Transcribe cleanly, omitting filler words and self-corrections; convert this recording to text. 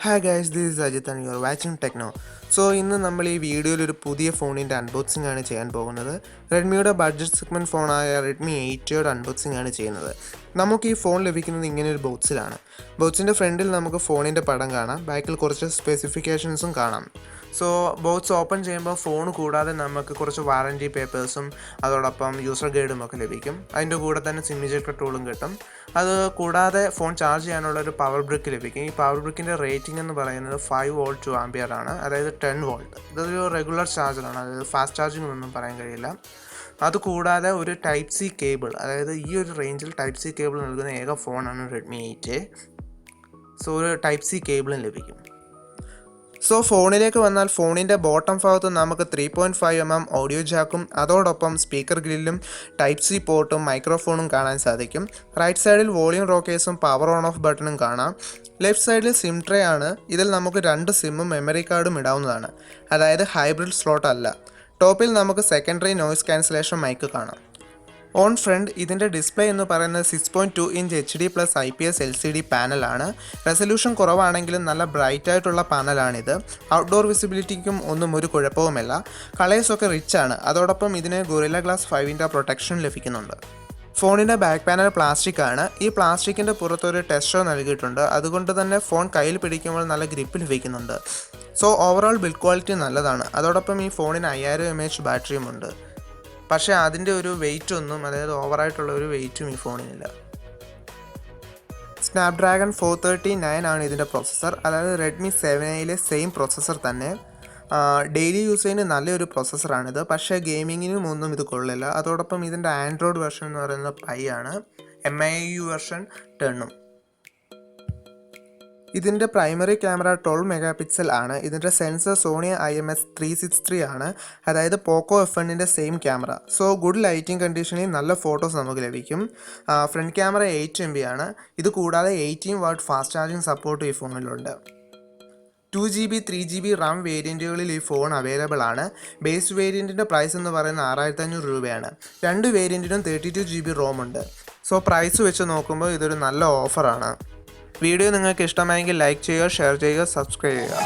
Hi guys, this is Ajit and you are watching Techno. So ഇന്ന് നമ്മൾ ഈ വീഡിയോയിൽ ഒരു പുതിയ ഫോണിൻ്റെ അൺബോക്സിംഗ് ആണ് ചെയ്യാൻ പോകുന്നത്. റെഡ്മിയുടെ ബഡ്ജറ്റ് സെഗ്മെൻറ്റ് ഫോണായ റെഡ്മി 8യുടെ അൺബോക്സിംഗ് ആണ് ചെയ്യുന്നത്. നമുക്ക് ഈ ഫോൺ ലഭിക്കുന്നത് ഇങ്ങനെ ഒരു ബോക്സിലാണ്. ബോക്സിൻ്റെ ഫ്രണ്ടിൽ നമുക്ക് ഫോണിൻ്റെ പടം കാണാം, ബാക്കിൽ കുറച്ച് സ്പെസിഫിക്കേഷൻസും കാണാം. സോ ബോക്സ് ഓപ്പൺ ചെയ്യുമ്പോൾ ഫോൺ കൂടാതെ നമുക്ക് കുറച്ച് വാറൻറ്റി പേപ്പേഴ്സും അതോടൊപ്പം യൂസർ ഗൈഡും ഒക്കെ ലഭിക്കും. അതിൻ്റെ കൂടെ തന്നെ സിം ഇജക്ടർ ടൂളും കിട്ടും. അത് കൂടാതെ ഫോൺ ചാർജ് ചെയ്യാനുള്ള ഒരു പവർ ബ്രിക്ക് ലഭിക്കും. ഈ പവർ ബ്രിക്കിൻ്റെ റേറ്റിംഗ് എന്ന് പറയുന്നത് 5 വോൾട്ട് ടു ആംപിയർ ആണ്, അതായത് 10 വോൾട്ട്. ഇതൊരു റെഗുലർ ചാർജറാണ്, അതായത് ഫാസ്റ്റ് ചാർജിങ് ഒന്നും പറയാൻ കഴിയില്ല. അതുകൂടാതെ ഒരു typeC കേബിൾ, അതായത് ഈ ഒരു റേഞ്ചിൽ typeC കേബിൾ നൽകുന്ന ഏക ഫോണാണ് റെഡ്മി 8. സോ ഒരു typeC കേബിളും ലഭിക്കും. സോ ഫോണിലേക്ക് വന്നാൽ ഫോണിൻ്റെ ബോട്ടം ഭാഗത്ത് നമുക്ക് 3.5mm ഓഡിയോ ജാക്കും അതോടൊപ്പം സ്പീക്കർ ഗ്രില്ലും typeC പോർട്ടും മൈക്രോഫോണും കാണാൻ സാധിക്കും. റൈറ്റ് സൈഡിൽ വോളിയം റോക്കേഴ്സും പവർ ഓൺ ഓഫ് ബട്ടണും കാണാം. ലെഫ്റ്റ് സൈഡിൽ സിം ട്രേ ആണ്. ഇതിൽ നമുക്ക് 2 സിമ്മും മെമ്മറി കാർഡും ഇടാവുന്നതാണ്, അതായത് ഹൈബ്രിഡ് സ്ലോട്ട് അല്ല. ടോപ്പിൽ നമുക്ക് സെക്കൻഡറി നോയ്സ് ക്യാൻസലേഷൻ മൈക്ക് കാണാം. ഓൺ ഫ്രണ്ട് ഇതിൻ്റെ ഡിസ്പ്ലേ എന്ന് പറയുന്നത് 6.2 ഇഞ്ച് HD+ IPS LCD പാനലാണ്. റെസൊല്യൂഷൻ കുറവാണെങ്കിലും നല്ല ബ്രൈറ്റ് ആയിട്ടുള്ള പാനലാണിത്. ഔട്ട്ഡോർ വിസിബിലിറ്റിക്കും ഒന്നും ഒരു കുഴപ്പവുമില്ല. കളേഴ്സൊക്കെ റിച്ച് ആണ്. അതോടൊപ്പം ഇതിന് ഗൊറില്ല ഗ്ലാസ് 5ൻ്റെ പ്രൊട്ടക്ഷൻ ലഭിക്കുന്നുണ്ട്. ഫോണിൻ്റെ ബാക്ക് പാനൽ പ്ലാസ്റ്റിക് ആണ്. ഈ പ്ലാസ്റ്റിക്കിൻ്റെ പുറത്തൊരു ടെക്സ്ചർ നൽകിയിട്ടുണ്ട്. അതുകൊണ്ട് തന്നെ ഫോൺ കയ്യിൽ പിടിക്കുമ്പോൾ നല്ല ഗ്രിപ്പ് ലഭിക്കുന്നുണ്ട്. സോ ഓവറോൾ ബിൽഡ് ക്വാളിറ്റി നല്ലതാണ്. അതോടൊപ്പം ഈ ഫോണിന് 5000 mAh ബാറ്ററിയും ഉണ്ട്. പക്ഷേ അതിൻ്റെ ഒരു വെയിറ്റ് ഒന്നും, അതായത് ഓവറായിട്ടുള്ള ഒരു വെയിറ്റും ഈ ഫോണിനില്ല. സ്നാപ്ഡ്രാഗൺ 439 ആണ് ഇതിൻ്റെ പ്രോസസ്സർ, അതായത് റെഡ്മി 7Aയിലെ സെയിം പ്രോസസ്സർ തന്നെ. ഡെയിലി യൂസേജിന് നല്ലൊരു പ്രോസസ്സറാണിത്, പക്ഷേ ഗെയിമിങ്ങിനും ഒന്നും ഇത് കൊള്ളില്ല. അതോടൊപ്പം ഇതിൻ്റെ ആൻഡ്രോയിഡ് വെർഷൻ എന്ന് പറയുന്നത് പൈ ആണ്, MIU വെർഷൻ 10ഉം. ഇതിൻ്റെ പ്രൈമറി ക്യാമറ 12 മെഗാ ആണ്. ഇതിൻ്റെ സെൻസർ സോണി IMX363 ആണ്, അതായത് പോക്കോ F1ൻ്റെ same camera. So good lighting കണ്ടീഷനിൽ നല്ല ഫോട്ടോസ് നമുക്ക് ലഭിക്കും. ഫ്രണ്ട് ക്യാമറ 8MP ആണ്. ഇത് കൂടാതെ 18 വാട്ട് ഫാസ്റ്റ് ചാർജിങ് സപ്പോർട്ട് ഈ ഫോണിലുണ്ട്. 2GB 3GB റാം വേരിയൻറ്റുകളിൽ ഈ ഫോൺ അവൈലബിൾ ആണ്. ബേസ് വേരിയൻറ്റിൻ്റെ പ്രൈസ് എന്ന് പറയുന്നത് 6500 രൂപയാണ്. 2 വേരിയൻറ്റിനും 32GB റോം ഉണ്ട്. സോ പ്രൈസ് വെച്ച് നോക്കുമ്പോൾ ഇതൊരു നല്ല ഓഫറാണ്. വീഡിയോ നിങ്ങൾക്ക് ഇഷ്ടമായെങ്കിൽ ലൈക്ക് ചെയ്യുക, ഷെയർ ചെയ്യുക, സബ്സ്ക്രൈബ് ചെയ്യുക.